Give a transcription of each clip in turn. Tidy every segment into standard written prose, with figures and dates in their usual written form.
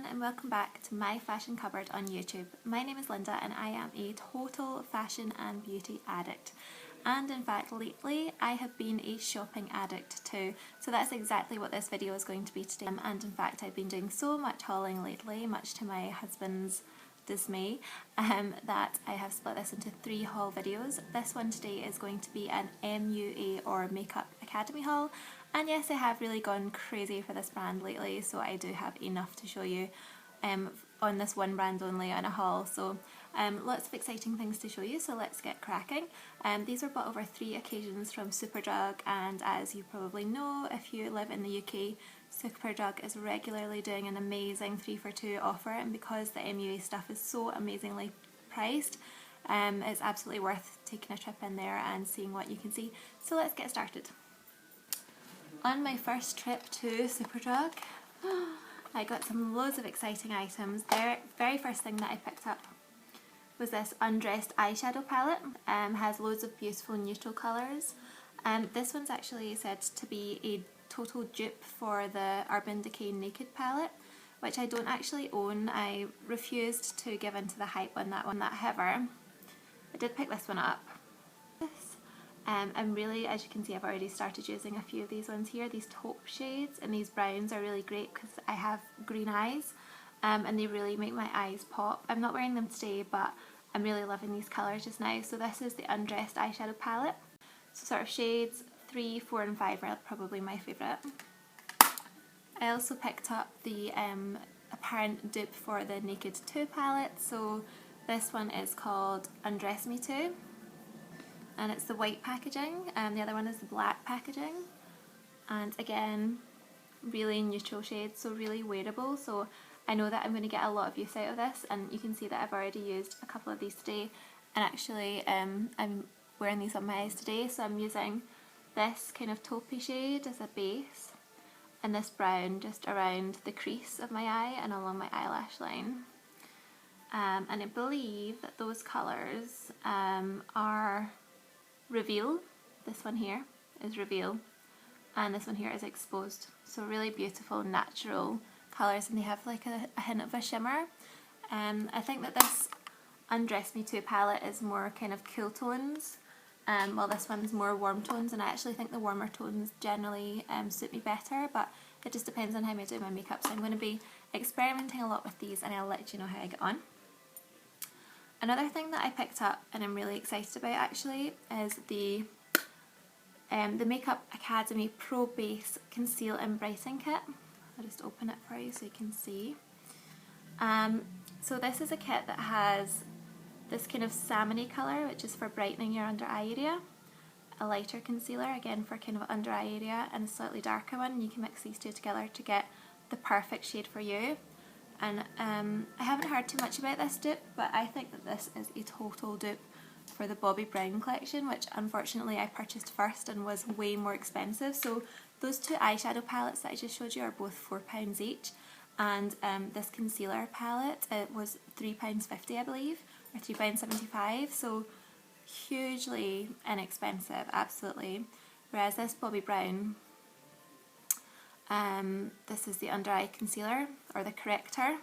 And welcome back to my fashion cupboard on YouTube. My name is Linda and I am a total fashion and beauty addict. And in fact lately I have been a shopping addict too. So that's exactly what this video is going to be today. And in fact I've been doing so much hauling lately, much to my husband's dismay, that I have split this into 3 haul videos. This one today is going to be an MUA or Makeup Academy haul. And yes, I have really gone crazy for this brand lately, so I do have enough to show you on this one brand only on a haul. So lots of exciting things to show you, so let's get cracking. These were bought over 3 occasions from Superdrug, and as you probably know if you live in the UK, Superdrug is regularly doing an amazing 3 for 2 offer, and because the MUA stuff is so amazingly priced, it's absolutely worth taking a trip in there and seeing what you can see. So let's get started. On my first trip to Superdrug, I got some loads of exciting items. The very first thing that I picked up was this undressed eyeshadow palette. Has loads of beautiful neutral colours. This one's actually said to be a total dupe for the Urban Decay Naked palette, which I don't actually own. I refused to give into the hype on that one. However, I did pick this one up. And really, as you can see, I've already started using a few of these ones here. These taupe shades and these browns are really great because I have green eyes, and they really make my eyes pop. I'm not wearing them today, but I'm really loving these colours just now. So this is the Undressed Eyeshadow Palette. So sort of shades 3, 4 and 5 are probably my favourite. I also picked up the apparent dupe for the Naked 2 palette. So this one is called Undress Me 2. And it's the white packaging, and the other one is the black packaging, and again really neutral shades, so really wearable. So I know that I'm going to get a lot of use out of this, and you can see that I've already used a couple of these today, and actually I'm wearing these on my eyes today. So I'm using this kind of taupey shade as a base and this brown just around the crease of my eye and along my eyelash line, and I believe that those colours are Reveal. This one here is Reveal, and this one here is Exposed. So really beautiful natural colours, and they have like a hint of a shimmer. I think that this Undress Me 2 palette is more kind of cool tones, while this one's more warm tones, and I actually think the warmer tones generally suit me better, but it just depends on how I do my makeup. So I'm going to be experimenting a lot with these, and I'll let you know how I get on. Another thing that I picked up and I'm really excited about actually is the Makeup Academy Pro Base Conceal and Brighten Kit. I'll just open it for you so you can see. So this is a kit that has this kind of salmony colour, which is for brightening your under eye area, a lighter concealer again for kind of under eye area, and a slightly darker one. You can mix these two together to get the perfect shade for you. And I haven't heard too much about this dupe, but I think that this is a total dupe for the Bobbi Brown collection, which unfortunately I purchased first and was way more expensive. So those 2 eyeshadow palettes that I just showed you are both £4 each, and this concealer palette, it was £3.50 I believe, or £3.75, so hugely inexpensive, absolutely. Whereas this Bobbi Brown, this is the under eye concealer, or the corrector,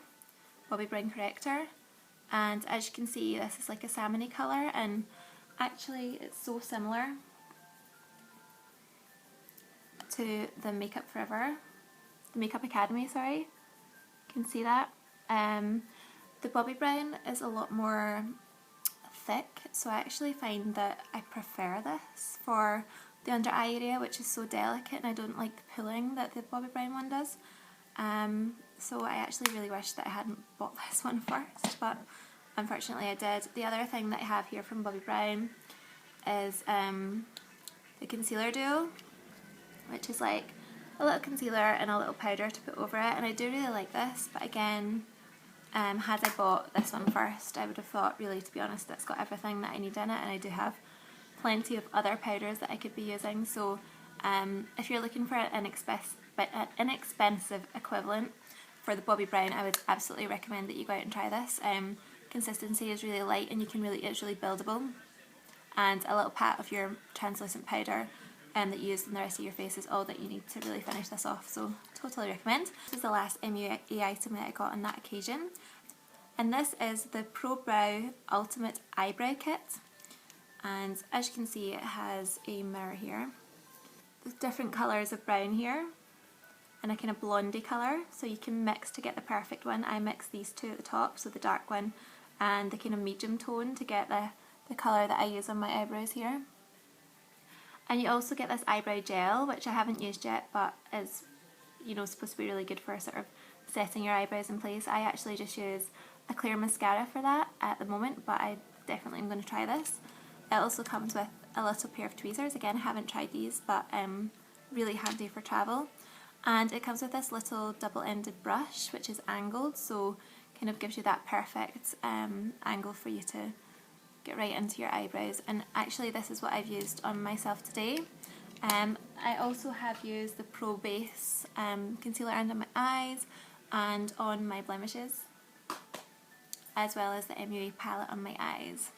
Bobbi Brown corrector, and as you can see this is like a salmony colour, and actually it's so similar to the Makeup Academy, sorry, you can see that. The Bobbi Brown is a lot more thick, so I actually find that I prefer this for the under eye area, which is so delicate, and I don't like the pulling that the Bobbi Brown one does. So I actually really wish that I hadn't bought this one first, but unfortunately I did. The other thing that I have here from Bobbi Brown is the concealer duo, which is like a little concealer and a little powder to put over it, and I do really like this, but again, had I bought this one first I would have thought, really to be honest, it's got everything that I need in it, and I do have plenty of other powders that I could be using. So if you're looking for an inexpensive equivalent for the Bobbi Brown, I would absolutely recommend that you go out and try this. consistency is really light and it's really buildable. And a little pat of your translucent powder that you use in the rest of your face is all that you need to really finish this off, so totally recommend. This is the last MUA item that I got on that occasion, and this is the Pro Brow Ultimate Eyebrow Kit, and as you can see it has a mirror here with different colours of brown here and a kind of blondie colour, so you can mix to get the perfect one. I mixed these two at the top, so the dark one and the kind of medium tone to get the colour that I use on my eyebrows here. And you also get this eyebrow gel, which I haven't used yet, but is, you know, supposed to be really good for sort of setting your eyebrows in place. I actually just use a clear mascara for that at the moment, but I definitely am going to try this. It also comes with a little pair of tweezers. Again, I haven't tried these, but really handy for travel. And it comes with this little double-ended brush, which is angled, so kind of gives you that perfect angle for you to get right into your eyebrows. And actually this is what I've used on myself today. I also have used the Pro Base concealer under my eyes and on my blemishes, as well as the MUA palette on my eyes.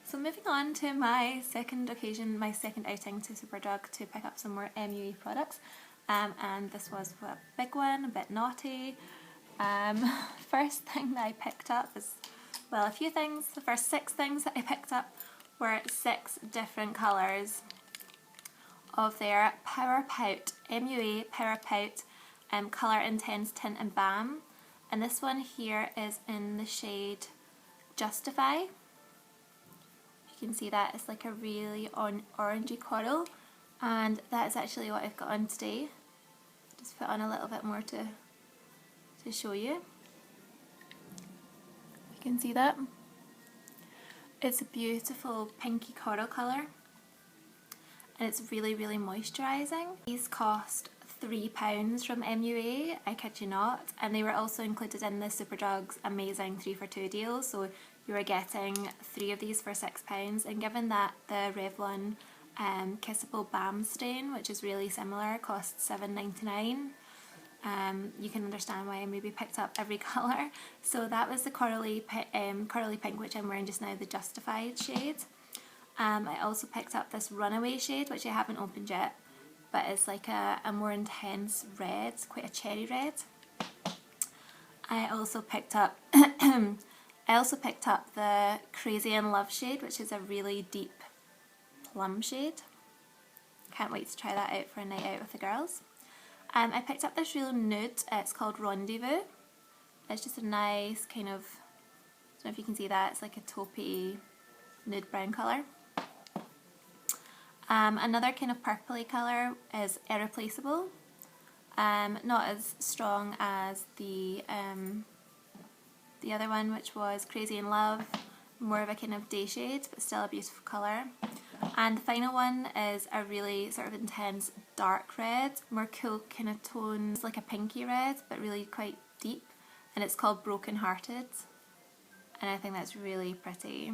So moving on to my second occasion, my second outing to Superdrug to pick up some more MUA products, and this was a big one, a bit naughty. First thing that I picked up is, well, a few things. The first 6 things that I picked up were 6 different colours of their Power Pout, MUA Power Pout Colour Intense Tint and Balm. And this one here is in the shade Justify. You can see that it's like a really orangey coral, and that is actually what I've got on today. Just put on a little bit more to show you. You can see that. It's a beautiful pinky coral colour and it's really, really moisturising. These cost £3 from MUA, I kid you not, and they were also included in the Superdrug's amazing 3 for 2 deal, so you were getting 3 of these for £6, and given that the Revlon Kissable Balm Stain, which is really similar, costs £7.99, you can understand why I maybe picked up every colour. So that was the corally pink, which I'm wearing just now, the Justified shade. I also picked up this Runaway shade, which I haven't opened yet, but it's like a more intense red, quite a cherry red. I also picked up the Crazy in Love shade, which is a really deep plum shade. Can't wait to try that out for a night out with the girls. I picked up this real nude, it's called Rendezvous. It's just a nice kind of, I don't know if you can see that, it's like a taupey nude brown colour. Another kind of purpley colour is Irreplaceable. Not as strong as the other one, which was Crazy in Love, more of a kind of day shade, but still a beautiful colour. And the final one is a really sort of intense dark red, more cool kind of tone. It's like a pinky red, but really quite deep, and it's called Broken Hearted, and I think that's really pretty.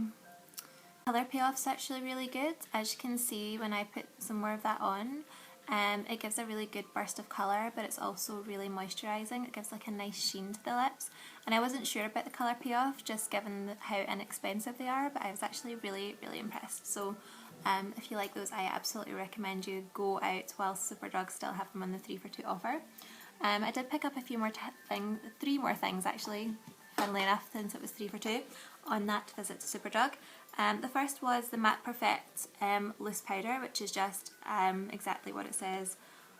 Colour payoff's actually really good. As you can see, when I put some more of that on, it gives a really good burst of colour, but it's also really moisturising. It gives like a nice sheen to the lips, and I wasn't sure about the colour payoff just given how inexpensive they are, but I was actually really, really impressed. So if you like those, I absolutely recommend you go out while Superdrug still have them on the 3 for 2 offer. I did pick up a few more 3 more things actually, funnily enough, since it was 3 for 2 on that visit to Superdrug. The first was the Matte Perfect loose powder, which is just exactly what it says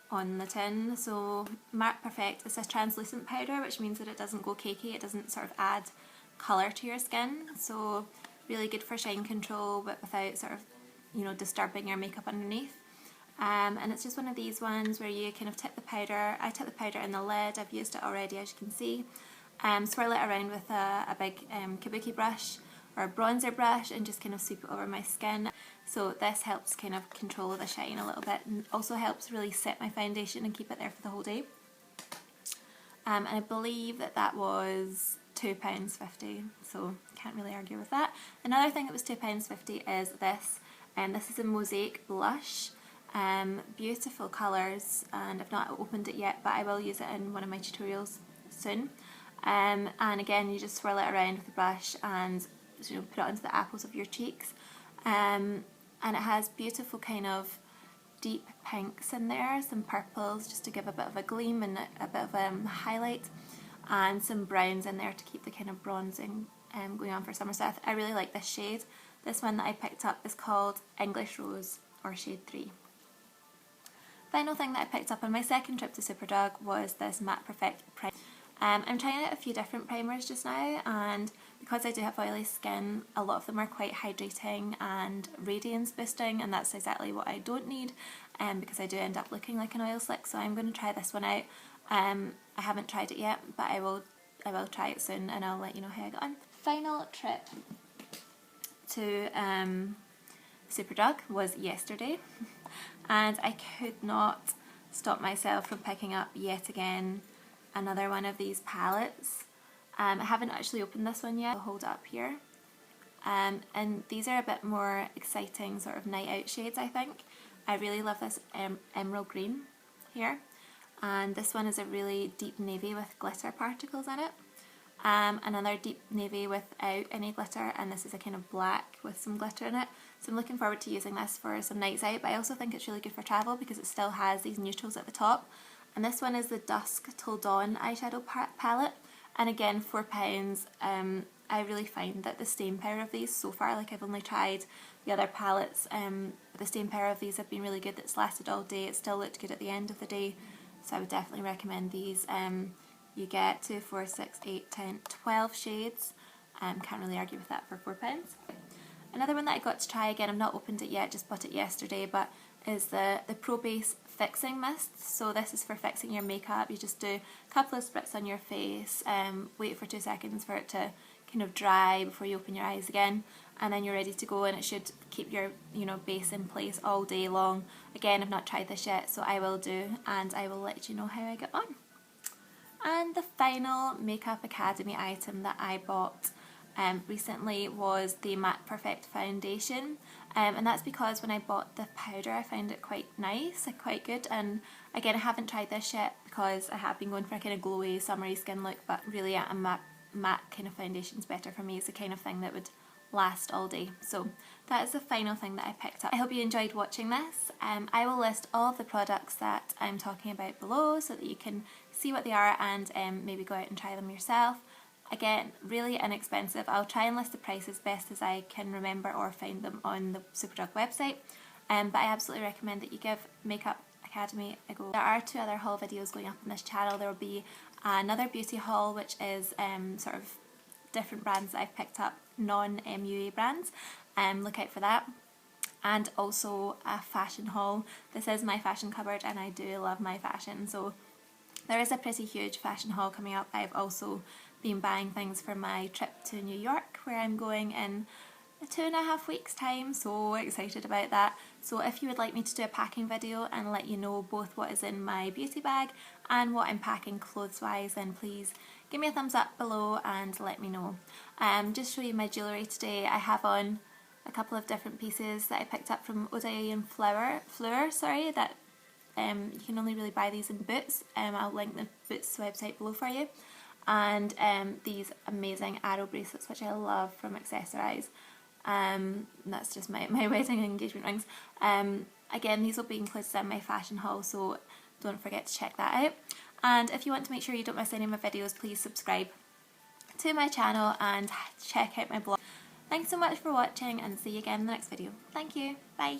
on the tin. So Matte Perfect is a translucent powder, which means that it doesn't go cakey, it doesn't sort of add colour to your skin, so really good for shine control but without sort of, you know, disturbing your makeup underneath. And it's just one of these ones where you kind of tip the powder. I tip the powder in the lid, I've used it already as you can see. Swirl it around with a big kabuki brush or a bronzer brush and just kind of sweep it over my skin. So this helps kind of control the shine a little bit, and also helps really set my foundation and keep it there for the whole day. And I believe that was £2.50, so can't really argue with that. Another thing that was £2.50 is this, and this is a Mosaic blush. Beautiful colours, and I've not opened it yet, but I will use it in one of my tutorials soon. and again you just swirl it around with a brush and put it onto the apples of your cheeks, and it has beautiful kind of deep pinks in there, some purples just to give a bit of a gleam and a bit of a highlight, and some browns in there to keep the kind of bronzing going on for summer. So I really like this shade. This one that I picked up is called English Rose, or shade 3. Final thing that I picked up on my second trip to Superdrug was this Matte Perfect primer. I'm trying out a few different primers just now, and because I do have oily skin, a lot of them are quite hydrating and radiance boosting, and that's exactly what I don't need, because I do end up looking like an oil slick. So I'm going to try this one out. I haven't tried it yet, but I will try it soon and I'll let you know how I got on. Final trip to Superdrug was yesterday, and I could not stop myself from picking up yet again another one of these palettes. I haven't actually opened this one yet. I'll hold it up here. And these are a bit more exciting sort of night out shades, I think. I really love this emerald green here, and this one is a really deep navy with glitter particles in it. Another deep navy without any glitter, and this is a kind of black with some glitter in it. So I'm looking forward to using this for some nights out, but I also think it's really good for travel because it still has these neutrals at the top. And this one is the Dusk Till Dawn eyeshadow palette, and again £4. I really find that the staying power of these so far, like I've only tried the other palettes, but the staying power of these have been really good. It's lasted all day, it still looked good at the end of the day, so I would definitely recommend these. You get 2, 4, 6, 8, 10, 12 shades. Can't really argue with that for £4. Another one that I got to try, again I've not opened it yet, just bought it yesterday, but is the Pro Base Fixing Mist. So this is for fixing your makeup. You just do a couple of spritz on your face, wait for 2 seconds for it to kind of dry before you open your eyes again, and then you're ready to go, and it should keep your base in place all day long. Again, I've not tried this yet, so I will do, and I will let you know how I get on. And the final Makeup Academy item that I bought recently was the Matte Perfect foundation, and that's because when I bought the powder I found it quite nice and quite good. And again, I haven't tried this yet because I have been going for a kind of glowy summery skin look, but really a matte kind of foundation is better for me. It's the kind of thing that would last all day. So that is the final thing that I picked up. I hope you enjoyed watching this. I will list all of the products that I'm talking about below so that you can see what they are and maybe go out and try them yourself. Again, really inexpensive. I'll try and list the prices best as I can remember or find them on the Superdrug website, but I absolutely recommend that you give Makeup Academy a go. There are 2 other haul videos going up on this channel. There will be another beauty haul, which is sort of different brands that I've picked up, non-MUA brands. Look out for that. And also a fashion haul. This is my fashion cupboard and I do love my fashion, so there is a pretty huge fashion haul coming up. I've also been buying things for my trip to New York, where I'm going in 2.5 weeks time. So excited about that. So if you would like me to do a packing video and let you know both what is in my beauty bag and what I'm packing clothes wise, then please give me a thumbs up below and let me know. Just show you my jewellery today. I have on a couple of different pieces that I picked up from Odeil and Fleur, that you can only really buy these in Boots. I'll link the Boots website below for you. And these amazing arrow bracelets, which I love, from Accessorize. That's just my wedding and engagement rings. Again, these will be included in my fashion haul, so don't forget to check that out. And if you want to make sure you don't miss any of my videos, please subscribe to my channel and check out my blog. Thanks so much for watching, and see you again in the next video. Thank you. Bye.